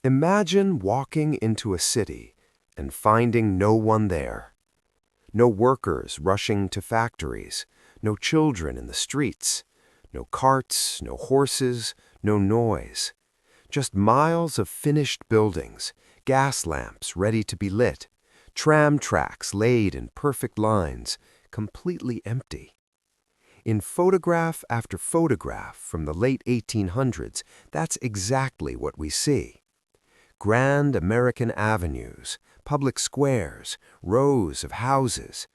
Imagine walking into a city and finding no one there. No workers rushing to factories, no children in the streets, no carts, no horses, no noise. Just miles of finished buildings, gas lamps ready to be lit, tram tracks laid in perfect lines, completely empty. In photograph after photograph from the late 1800s, that's exactly what we see. Grand American avenues, public squares, rows of houses,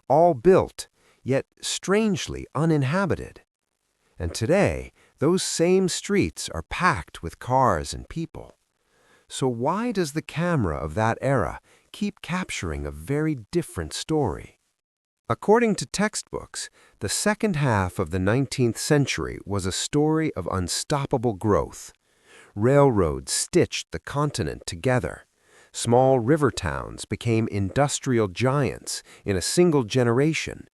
all built, yet strangely uninhabited. And today, those same streets are packed with cars and people. So why does the camera of that era keep capturing a very different story? According to textbooks, the second half of the 19th century was a story of unstoppable growth. Railroads stitched the continent together. Small river towns became industrial giants in a single generation.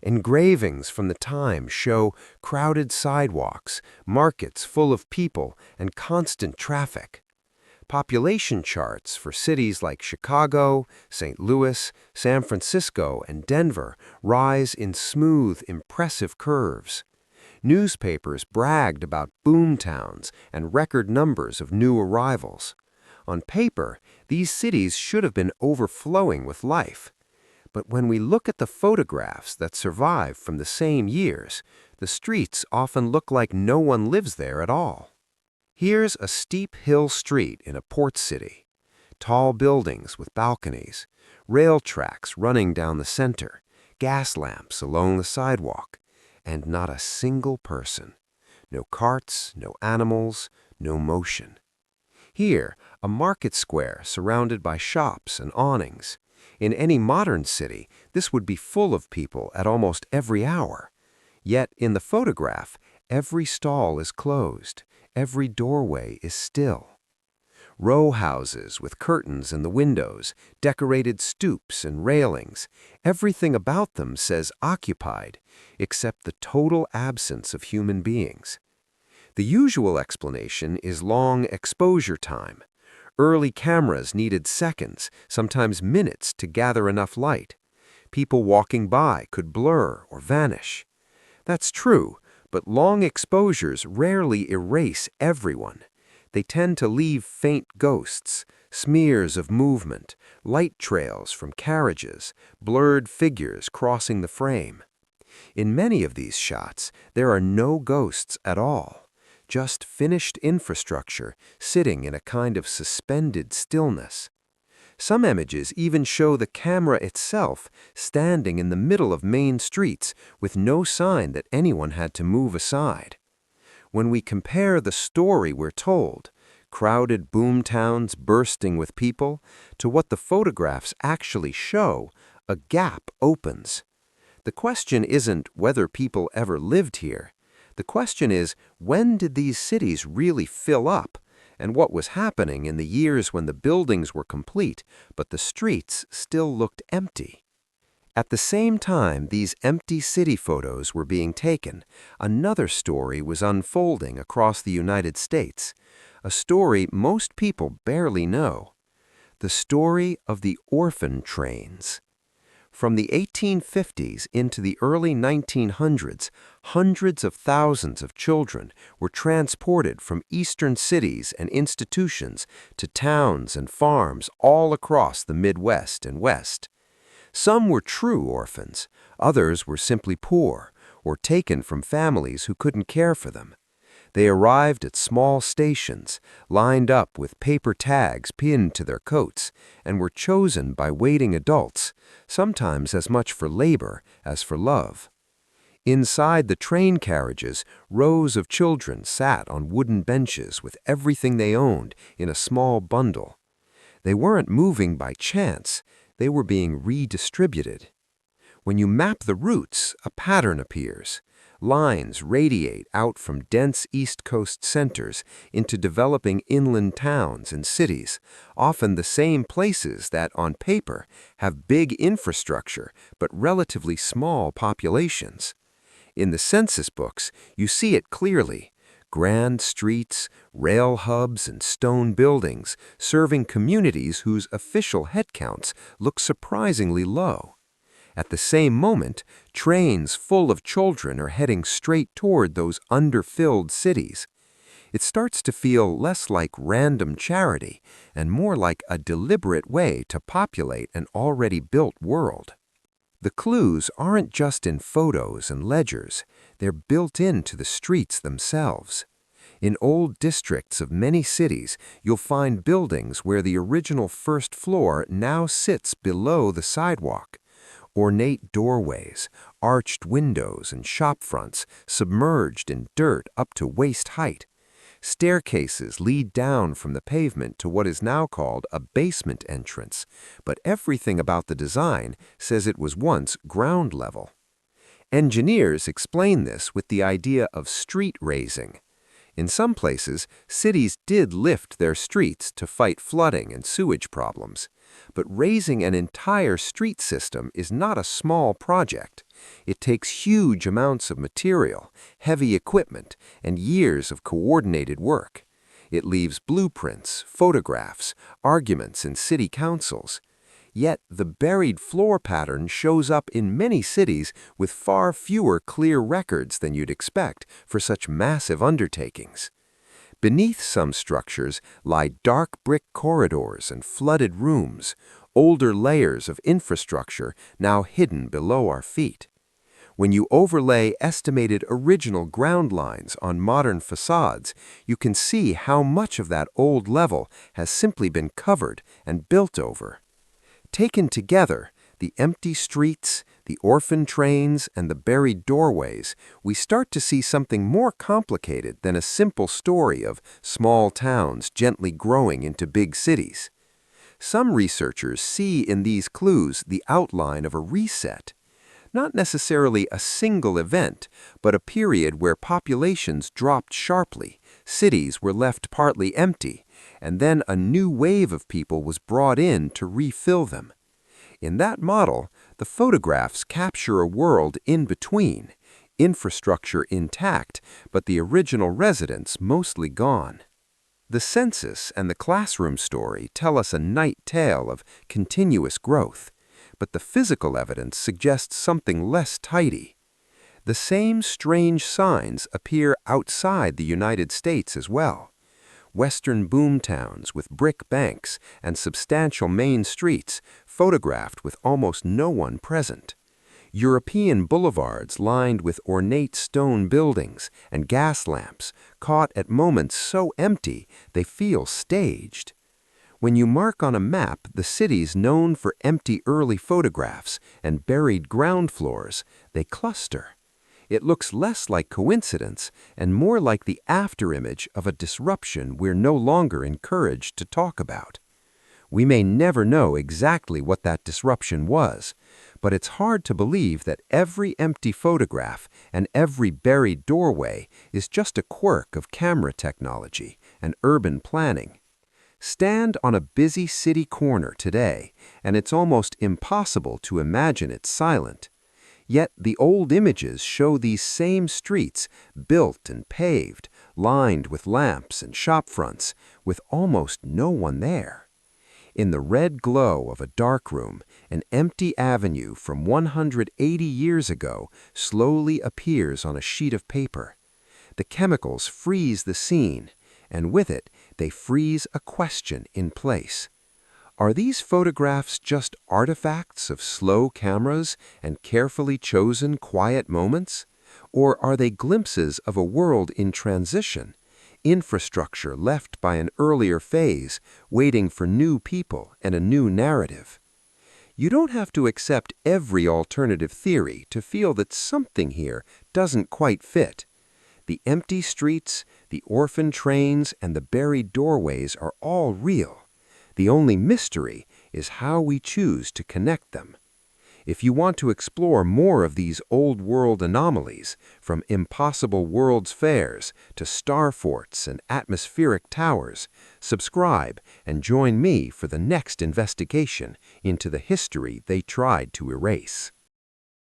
Engravings from the time show crowded sidewalks, markets full of people, and constant traffic. Population charts for cities like Chicago, St. Louis, San Francisco, and Denver rise in smooth, impressive curves. Newspapers bragged about boomtowns and record numbers of new arrivals. On paper, these cities should have been overflowing with life. But when we look at the photographs that survive from the same years, the streets often look like no one lives there at all. Here's a steep hill street in a port city. Tall buildings with balconies, rail tracks running down the center, gas lamps along the sidewalk, and not a single person. No carts, no animals, no motion. Here, a market square surrounded by shops and awnings. In any modern city, this would be full of people at almost every hour. Yet in the photograph, every stall is closed, every doorway is still. Row houses with curtains in the windows, decorated stoops and railings, everything about them says occupied, except the total absence of human beings. The usual explanation is long exposure time. Early cameras needed seconds, sometimes minutes, to gather enough light. People walking by could blur or vanish. That's true, but long exposures rarely erase everyone. They tend to leave faint ghosts, smears of movement, light trails from carriages, blurred figures crossing the frame. In many of these shots, there are no ghosts at all, just finished infrastructure sitting in a kind of suspended stillness. Some images even show the camera itself standing in the middle of main streets with no sign that anyone had to move aside. When we compare the story we're told, crowded boomtowns bursting with people, to what the photographs actually show, a gap opens. The question isn't whether people ever lived here. The question is, when did these cities really fill up? And what was happening in the years when the buildings were complete, but the streets still looked empty? At the same time these empty city photos were being taken, another story was unfolding across the United States, a story most people barely know. The story of the orphan trains. From the 1850s into the early 1900s, hundreds of thousands of children were transported from eastern cities and institutions to towns and farms all across the Midwest and West. Some were true orphans, others were simply poor or taken from families who couldn't care for them. They arrived at small stations, lined up with paper tags pinned to their coats, and were chosen by waiting adults, sometimes as much for labor as for love. Inside the train carriages, rows of children sat on wooden benches with everything they owned in a small bundle. They weren't moving by chance, they were being redistributed. When you map the routes, a pattern appears. Lines radiate out from dense East Coast centers into developing inland towns and cities, often the same places that, on paper, have big infrastructure but relatively small populations. In the census books, you see it clearly. grand streets, rail hubs, and stone buildings serving communities whose official headcounts look surprisingly low. At the same moment, trains full of children are heading straight toward those underfilled cities. It starts to feel less like random charity and more like a deliberate way to populate an already built world. The clues aren't just in photos and ledgers, they're built into the streets themselves. In old districts of many cities, you'll find buildings where the original first floor now sits below the sidewalk. Ornate doorways, arched windows, and shop fronts submerged in dirt up to waist height. Staircases lead down from the pavement to what is now called a basement entrance, but everything about the design says it was once ground level. Engineers explain this with the idea of street raising. In some places, cities did lift their streets to fight flooding and sewage problems. But raising an entire street system is not a small project. It takes huge amounts of material, heavy equipment, and years of coordinated work. It leaves blueprints, photographs, arguments in city councils. Yet the buried floor pattern shows up in many cities with far fewer clear records than you'd expect for such massive undertakings. Beneath some structures lie dark brick corridors and flooded rooms, older layers of infrastructure now hidden below our feet. When you overlay estimated original ground lines on modern facades, you can see how much of that old level has simply been covered and built over. Taken together, the empty streets, the orphan trains, and the buried doorways, we start to see something more complicated than a simple story of small towns gently growing into big cities. Some researchers see in these clues the outline of a reset. Not necessarily a single event, but a period where populations dropped sharply, cities were left partly empty, and then a new wave of people was brought in to refill them. In that model, the photographs capture a world in between, infrastructure intact, but the original residents mostly gone. The census and the classroom story tell us a night tale of continuous growth, but the physical evidence suggests something less tidy. The same strange signs appear outside the United States as well. Western boomtowns with brick banks and substantial main streets photographed with almost no one present. European boulevards lined with ornate stone buildings and gas lamps caught at moments so empty they feel staged. When you mark on a map the cities known for empty early photographs and buried ground floors, they cluster. It looks less like coincidence and more like the afterimage of a disruption we're no longer encouraged to talk about. We may never know exactly what that disruption was, but it's hard to believe that every empty photograph and every buried doorway is just a quirk of camera technology and urban planning. Stand on a busy city corner today, and it's almost impossible to imagine it silent. Yet the old images show these same streets built and paved, lined with lamps and shop fronts, with almost no one there. In the red glow of a dark room, an empty avenue from 180 years ago slowly appears on a sheet of paper. The chemicals freeze the scene, and with it, they freeze a question in place. Are these photographs just artifacts of slow cameras and carefully chosen quiet moments? Or are they glimpses of a world in transition, infrastructure left by an earlier phase, waiting for new people and a new narrative? You don't have to accept every alternative theory to feel that something here doesn't quite fit. The empty streets, the orphan trains, and the buried doorways are all real. The only mystery is how we choose to connect them. If you want to explore more of these old-world anomalies, from impossible world's fairs to star forts and atmospheric towers, subscribe and join me for the next investigation into the history they tried to erase.